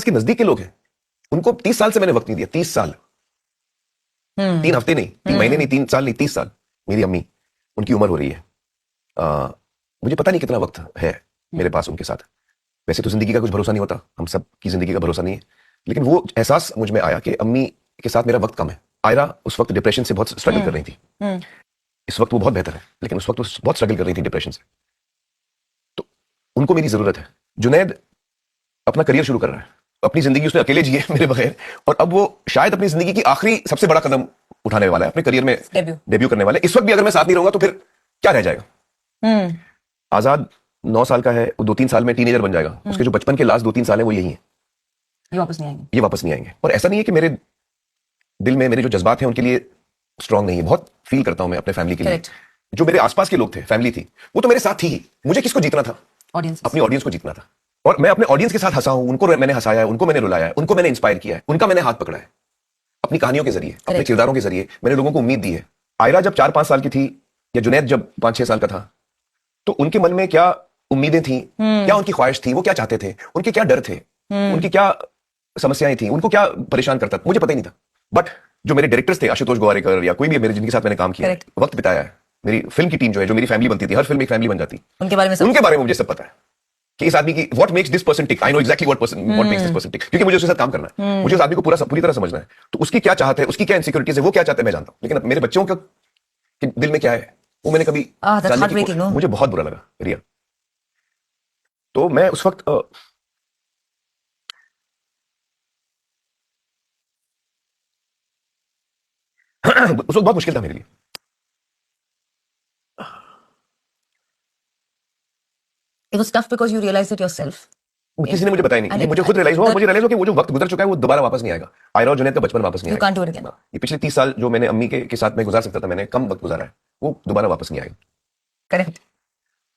के नजदीक के लोग हैं, उनको 30 साल से मैंने वक्त नहीं दिया। 30 साल, 3 हफ्ते नहीं, 3 महीने नहीं, 3 साल नहीं, 30 साल। मेरी अम्मी, उनकी उम्र हो रही है, मुझे पता नहीं कितना वक्त है मेरे पास उनके साथ। वैसे तो जिंदगी का कुछ भरोसा नहीं होता, हम सब की जिंदगी का भरोसा नहीं है, लेकिन वो एहसास मुझ में आया कि अम्मी के साथ मेरा वक्त कम है। आयरा उस वक्त डिप्रेशन से बहुत स्ट्रगल कर रही थी। इस वक्त वो बहुत बेहतर है, लेकिन उस वक्त वो बहुत स्ट्रगल कर रही थी डिप्रेशन से। तो उनको मेरी जरूरत है। जुनैद अपना करियर शुरू कर रहा है, अपनी जिंदगी उसने अकेले जी है मेरे बगैर, और अब वो शायद अपनी जिंदगी की आखिरी सबसे बड़ा कदम उठाने वाला है, अपने करियर में डेब्यू करने वाला है। इस वक्त भी अगर मैं साथ नहीं रहूंगा तो फिर क्या रह जाएगा? आजाद 9 साल का है, वो 2-3 साल में टीनेजर बन जाएगा। उसके जो बचपन के लास्ट 2-3 साल है वो यही है, ये वापस नहीं आएंगे। और ऐसा नहीं है कि मेरे दिल में मेरे जो जज्बात हैं उनके लिए स्ट्रांग नहीं है, बहुत फील करता हूं मैं अपने फैमिली के लिए। जो मेरे आसपास के लोग थे, फैमिली थी, वो तो मेरे साथ थी ही। मुझे किसको जीतना था? अपनी ऑडियंस को जीतना था। और मैं अपने ऑडियंस के साथ हंसा हूं, उनको मैंने हंसाया है, उनको मैंने रुलाया है, उनको मैंने इंस्पायर किया है, उनका मैंने हाथ पकड़ा है अपनी कहानियों के जरिए, अपने किरदारों के जरिए। मैंने लोगों को उम्मीद दी है। आयरा जब 4-5 साल की थी, या जुनैद जब 5-6 साल का था, तो उनके मन में क्या उम्मीदें थी, क्या उनकी ख्वाहिश थी, वो क्या चाहते थे, उनके क्या डर थे, उनकी क्या समस्याएं थी, उनको क्या परेशान करता था, मुझे पता ही नहीं था। बट जो मेरे डायरेक्टर्स थे, आशुतोष गोवारिकर या कोई भी मेरे जिनके साथ मैंने काम किया, वक्त बिताया है, मेरी फिल्म की टीम जो है, जो मेरी फैमिली बनती थी, हर फिल्म एक फैमिली बन जाती, उनके बारे में मुझे सब पता है कि इस आदमी की what makes this person tick. I know exactly what makes this person tick, क्योंकि मुझे उसके साथ काम करना है, मुझे उस आदमी को पूरी तरह समझना है। तो उसकी क्या चाहत है, उसकी क्या इनसिक्योरिटीज है, वो क्या चाहता है मैं जानता हूं, लेकिन मेरे बच्चों का दिल में क्या है वो मैंने कभी जानने की मुझे बहुत बुरा लगा रिया। तो मैं उस वक्त उस वक्त बहुत मुश्किल था मेरे लिए। It was tough because you realized it yourself. किसी ने मुझे बताया नहीं, ये मुझे खुद रियलाइज हुआ, और मुझे रियलाइज हुआ कि वो जो वक्त गुजर चुका है वो दोबारा वापस नहीं आएगा। आयरा और जुनैद का बचपन वापस नहीं आएगा। You can't do it again. ये पिछले 30 साल जो मैंने अम्मी के साथ में गुजार सकता था, मैंने कम वक्त गुजारा है, वो दोबारा वापस नहीं आएगा। Correct.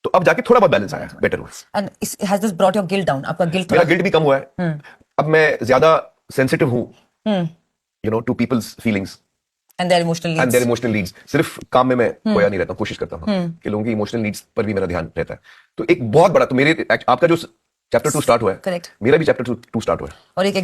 तो अब जाके थोड़ा बहुत बैलेंस आया, बेटर हुआ। And has this brought your guilt down? आपका guilt मेरा गिल्ट भी कम हुआ है। अब मैं ज्यादा सेंसिटिव हूँ, you know, to people's feelings and their emotional needs. सिर्फ काम में मैं खोया नहीं रहता हूँ, कोशिश करता हूँ कि लोगों की इमोशनल नीड्स पर भी मेरा ध्यान रहता है। तो एक बहुत बड़ा, तो मेरे आपका जो चैप्टर 2 स्टार्ट हुआ है, Correct. मेरा भी चैप्टर 2 स्टार्ट हुआ है। और एक